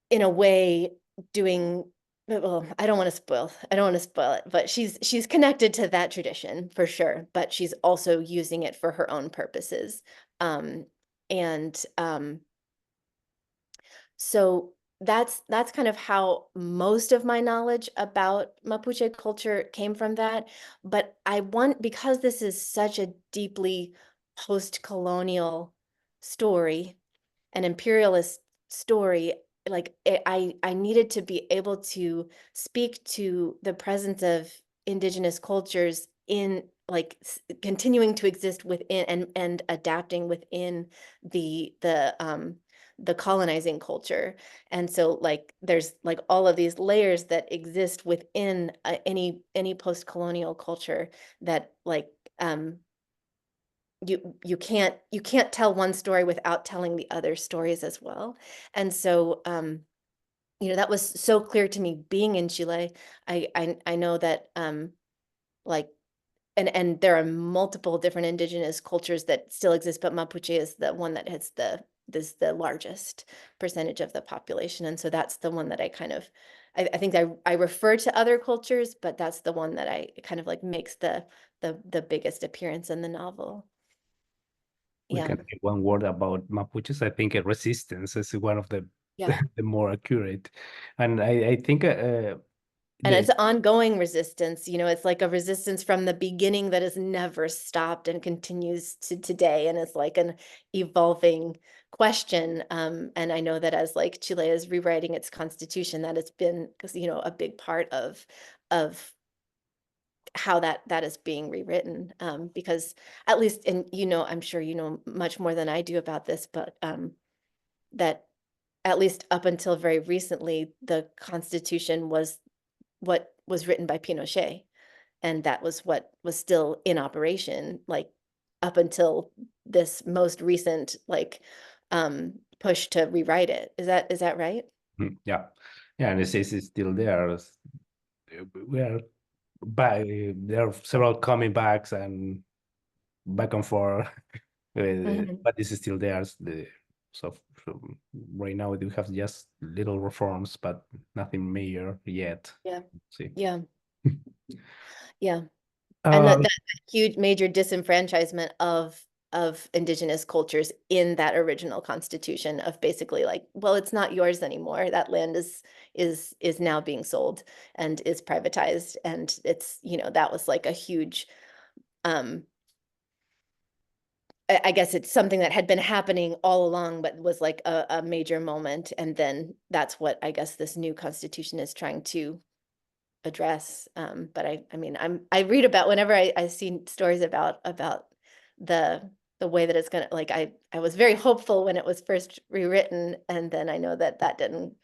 in a way doing well, I don't want to spoil it, but she's connected to that tradition for sure, but she's also using it for her own purposes. Um, and So that's kind of how most of my knowledge about Mapuche culture came from that. But I want because this is such a deeply post-colonial story, an imperialist story, like I needed to be able to speak to the presence of indigenous cultures in like continuing to exist within and adapting within the colonizing culture. And so like there's like all of these layers that exist within any post-colonial culture that like you can't tell one story without telling the other stories as well. And so that was so clear to me being in Chile. I know that like and there are multiple different indigenous cultures that still exist, but Mapuche is the one that has the largest percentage of the population. And so that's the one that I kind of I think I refer to other cultures, but that's the one that I kind of like makes the biggest appearance in the novel. We Yeah. can say one word about Mapuches. I think resistance is one of the Yeah. the more accurate, and I think. And the it's ongoing resistance, you know, it's like a resistance from the beginning that has never stopped and continues to today. And it's like an evolving question. And I know that as like Chile is rewriting its constitution, that it's been, because you know, a big part of how that is being rewritten. Because at least, and you know, I'm sure you know much more than I do about this, but that at least up until very recently, the Constitution was what was written by Pinochet, and that was what was still in operation, like, up until this most recent, like, push to rewrite it. Is that right? yeah, yeah, and it's still there. We are back. There are several coming backs and back and forth, Mhm. but this is still there. So, so right now we do have just little reforms, but nothing major yet. Yeah, See. yeah, yeah, and Um, that huge major disenfranchisement of indigenous cultures in that original constitution of basically like, well, it's not yours anymore. That land is now being sold and is privatized, and it's, you know, that was like a huge, um I guess it's something that had been happening all along, but was like a major moment. And then that's what I guess this new constitution is trying to address. But I mean, I read about whenever I see stories about the the way that it's gonna, like, I was very hopeful when it was first rewritten, and then I know that that didn't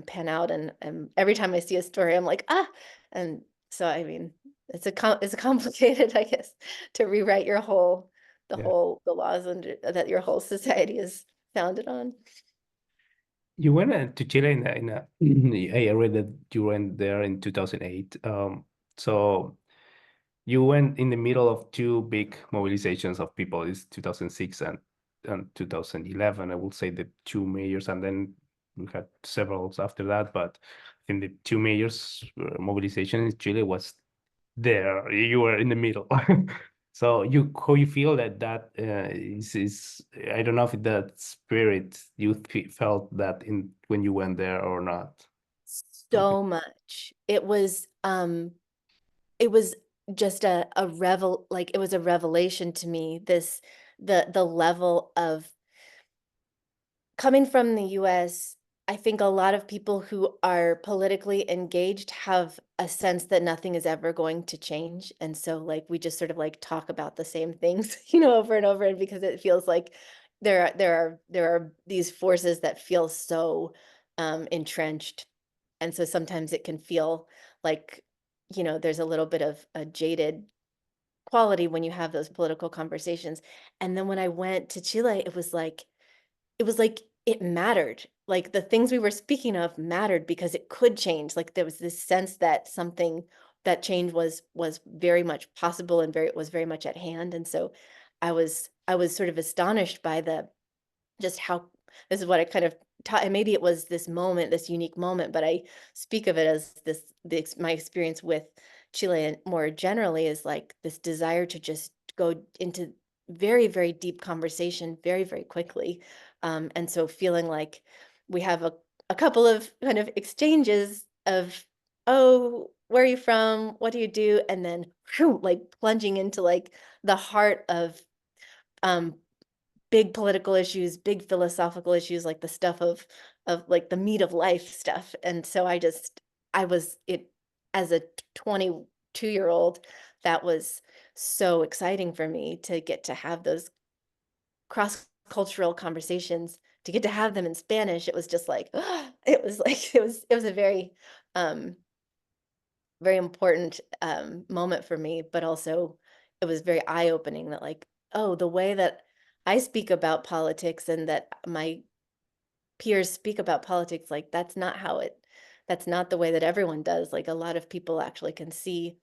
pan out. And every time I see a story, I'm like, ah, and so I mean, it's a complicated, I guess, to rewrite your whole yeah. the laws under that your whole society is founded on. You went to Chile I read that you went there in 2008. So you went in the middle of two big mobilizations of people. It's 2006 and 2011. I will say the two majors, and then we had several after that. But I think the two majors mobilization in Chile was there. You were in the middle. So how you feel is I don't know if that spirit you felt that in when you went there or not. Okay. So much. It was just a revel like it was a revelation to me, this the level of coming from the US. I think a lot of people who are politically engaged have a sense that nothing is ever going to change. And so like we just sort of like talk about the same things, you know, over and over, and because it feels like there are these forces that feel so entrenched. And so sometimes it can feel like, you know, there's a little bit of a jaded quality when you have those political conversations. And then when I went to Chile, it was like it mattered. Like, the things we were speaking of mattered because it could change. Like, there was this sense that something that change was very much possible and very much at hand. And so I was sort of astonished by the just how this is what I kind of taught, and maybe it was this moment, this unique moment, but I speak of it as my experience with Chile and more generally is like this desire to just go into very deep conversation very quickly. And so feeling like we have a couple of kind of exchanges of, oh, where are you from? What do you do? And then whew, like plunging into like the heart of um big political issues, big philosophical issues, like the stuff of like the meat of life stuff. And so I was it as a 22-year-old, that was so exciting for me to get to have those cross-cultural conversations, to get to have them in Spanish. It was just like it was like it was a um very important moment for me, but also it was very eye-opening that like, oh, the way that I speak about politics and that my peers speak about politics, like that's not the way that everyone does. Like a lot of people actually can see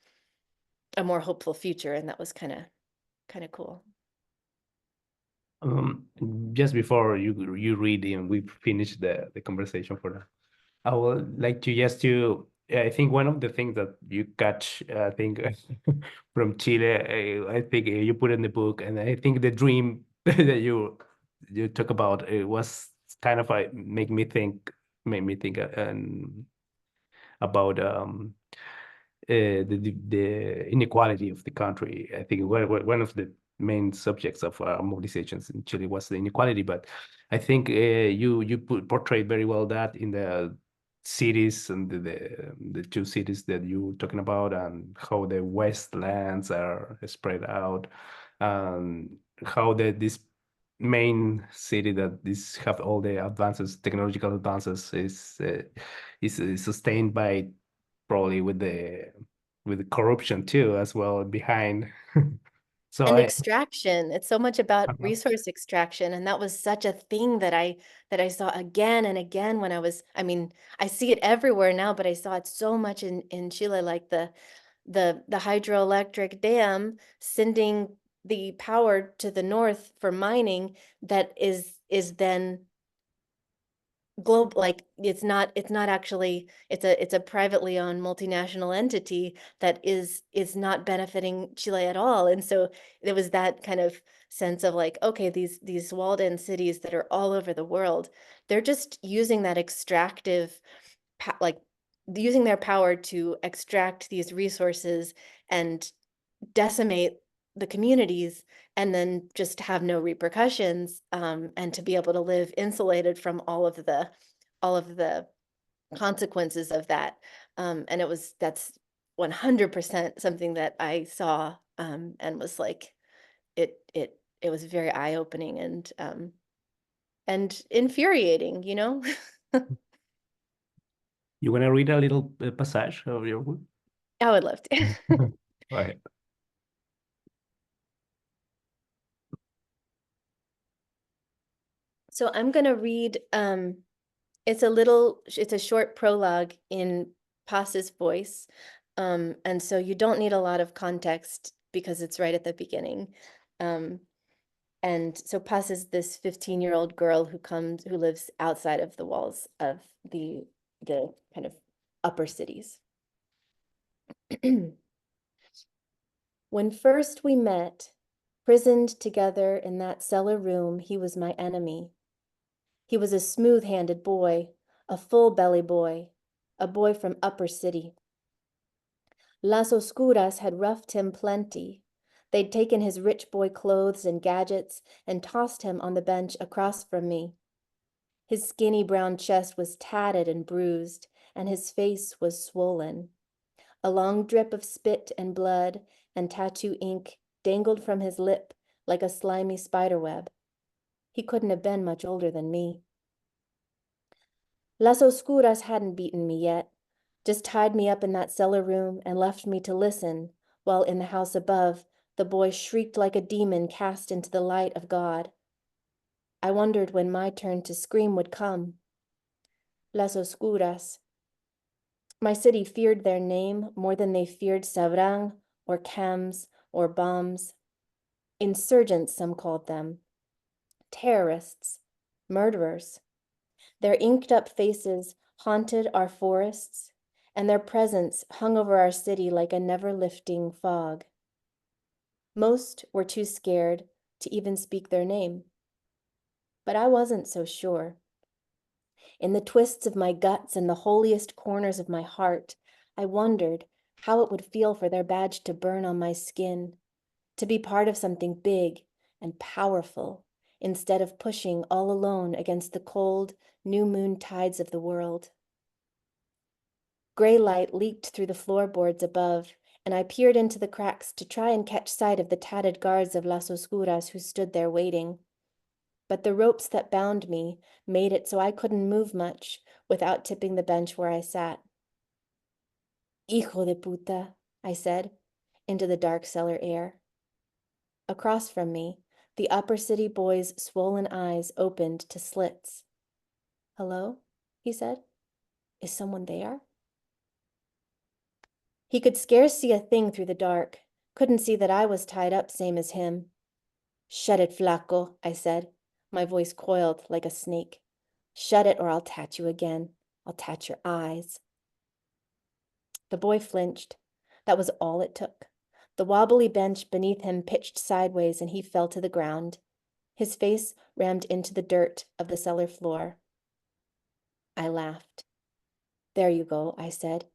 a more hopeful future, and that was kind of cool. Um, just before you read and we finish the conversation for that, I would like to just to I think one of the things that you catch I think from Chile I think you put in the book, and I think the dream that you talk about it was kind of made me think and about the inequality of the country. I think one of the main subjects of mobilizations in Chile was the inequality, but I think you portrayed very well that in the cities and the two cities that you were talking about, and how the wastelands are spread out, and how this main city that this have all the advances, technological advances, is sustained by probably with the corruption too as well behind. So And I extraction. It's so much about uh-huh. resource extraction, and that was such a thing that I saw again and again when I mean, I see it everywhere now, but I saw it so much in Chile, like the hydroelectric dam sending the power to the north for mining that is then global. Like, it's not actually, it's a privately owned multinational entity that is not benefiting Chile at all. And so there was that kind of sense of like, okay, these walled in cities that are all over the world, they're just using that extractive like using their power to extract these resources and decimate the communities, and then just have no repercussions, and to be able to live insulated from all of the consequences of that. And that's 100% something that I saw, and was like, it was very eye-opening and infuriating, you know? You want to read a little passage of your book? I would love to. Right. So I'm gonna read, it's a short prologue in Pas's voice. And so you don't need a lot of context because it's right at the beginning. Um, and so Pas is this 15-year-old girl who lives outside of the walls of the kind of upper cities. When first we met, prisoned together in that cellar room, he was my enemy. He was a smooth-handed boy, a full-belly boy, a boy from upper city. Las Oscuras had roughed him plenty. They'd taken his rich boy clothes and gadgets and tossed him on the bench across from me. His skinny brown chest was tatted and bruised, and his face was swollen. A long drip of spit and blood and tattoo ink dangled from his lip like a slimy spiderweb. He couldn't have been much older than me. Las Oscuras hadn't beaten me yet, just tied me up in that cellar room and left me to listen, while in the house above, the boy shrieked like a demon cast into the light of God. I wondered when my turn to scream would come. Las Oscuras. My city feared their name more than they feared Sabrang or Cams or bombs. Insurgents, some called them. Terrorists. Murderers. Their inked-up faces haunted our forests, and their presence hung over our city like a never-lifting fog. Most were too scared to even speak their name. But I wasn't so sure. In the twists of my guts and the holiest corners of my heart, I wondered how it would feel for their badge to burn on my skin, to be part of something big and powerful, instead of pushing all alone against the cold, new moon tides of the world. Gray light leaked through the floorboards above, and I peered into the cracks to try and catch sight of the tatted guards of Las Oscuras who stood there waiting. But the ropes that bound me made it so I couldn't move much without tipping the bench where I sat. Hijo de puta, I said, into the dark cellar air. Across from me, the upper city boy's swollen eyes opened to slits. Hello? He said. Is someone there? He could scarce see a thing through the dark, couldn't see that I was tied up same as him. Shut it, flaco, I said, my voice coiled like a snake. Shut it or I'll tat you again. I'll tat your eyes. The boy flinched. That was all it took. The wobbly bench beneath him pitched sideways and he fell to the ground. His face rammed into the dirt of the cellar floor. I laughed. There you go, I said.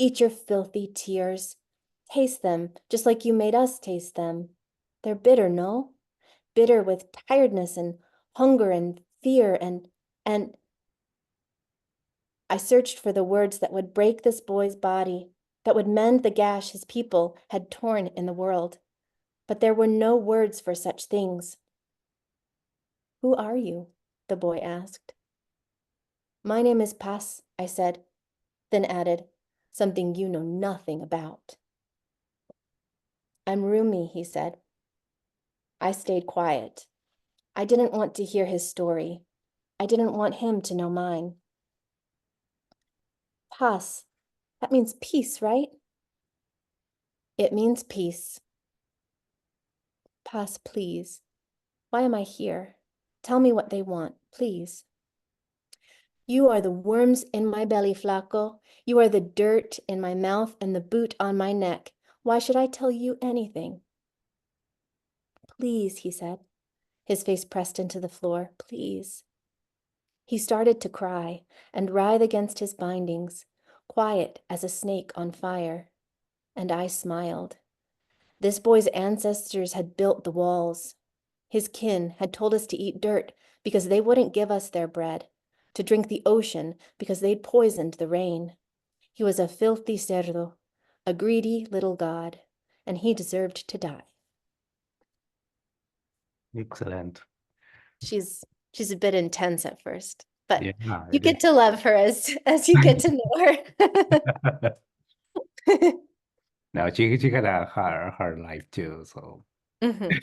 Eat your filthy tears. Taste them, just like you made us taste them. They're bitter, no? Bitter with tiredness and hunger and fear and I searched for the words that would break this boy's body, that would mend the gash his people had torn in the world. But there were no words for such things. Who are you? The boy asked. My name is Paz, I said, then added, something you know nothing about. I'm Rumi, he said. I stayed quiet. I didn't want to hear his story. I didn't want him to know mine. Paz, that means peace, right? It means peace. Paz, please. Why am I here? Tell me what they want, please. You are the worms in my belly, Flaco. You are the dirt in my mouth and the boot on my neck. Why should I tell you anything? Please, he said, his face pressed into the floor. Please. He started to cry and writhe against his bindings, quiet as a snake on fire. And I smiled. This boy's ancestors had built the walls. His kin had told us to eat dirt because they wouldn't give us their bread, to drink the ocean because they'd poisoned the rain. He was a filthy cerdo, a greedy little god, and he deserved to die. Excellent. She's a bit intense at first, but Yeah, you it is. get to love her as you get to know her. No, she had a hard life too, so. Mhm.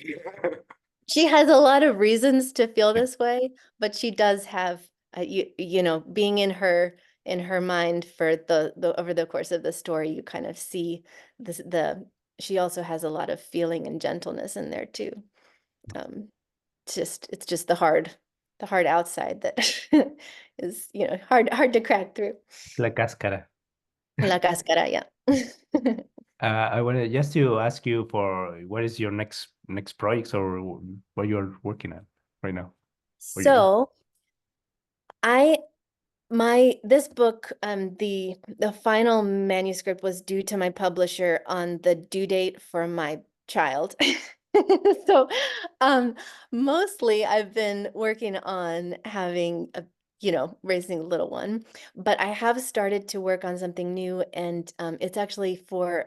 She has a lot of reasons to feel this way, but she does have you know, being in her mind for the over the course of the story, you kind of see the she also has a lot of feeling and gentleness in there too. Um, it's just the hard outside that is, you know, hard to crack through. La cáscara. La cáscara, yeah. I wanted just to ask you for what is your next projects or what you're working on right now? Or you, So I this book, the final manuscript was due to my publisher on the due date for my child. So, mostly I've been working on having a, you know, raising a little one, but I have started to work on something new, and it's actually for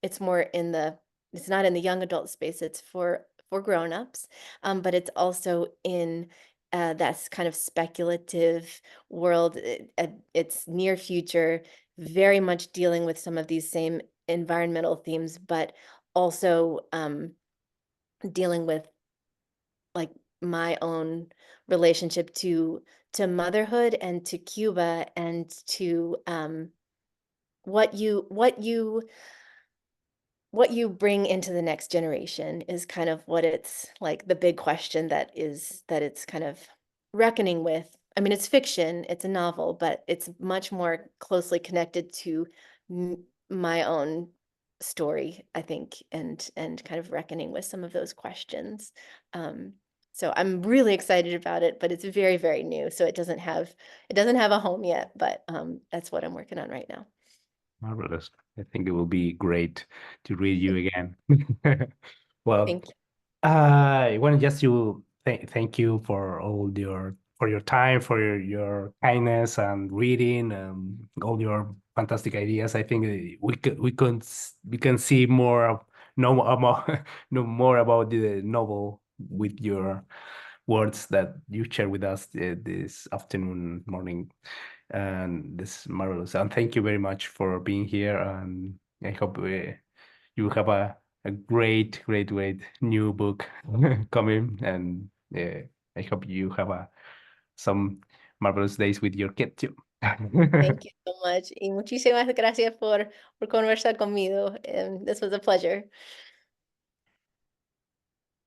it's more in the it's not in the young adult space, it's for grown-ups, but it's also in that's kind of speculative world. It's near future, very much dealing with some of these same environmental themes, but also dealing with like my own relationship to motherhood and to Cuba and to what you bring into the next generation is kind of what it's like the big question that it's kind of reckoning with. I mean, it's fiction, it's a novel, but it's much more closely connected to my own story, I think, and kind of reckoning with some of those questions. Um, so I'm really excited about it, but it's very, very new, so it doesn't have a home yet, but that's what I'm working on right now. marvelous. I think it will be great to read you again. Well, Thank you. I want just to thank you for your time, for your kindness and reading, all your fantastic ideas. I think we can see more know more know more about the novel with your words that you share with us this afternoon, morning, and this is marvelous. And thank you very much for being here. And I hope you have a great new book coming. And I hope you have some marvelous days with your kid too. Thank you so much. Y muchísimas gracias por conversar conmigo. This was a pleasure.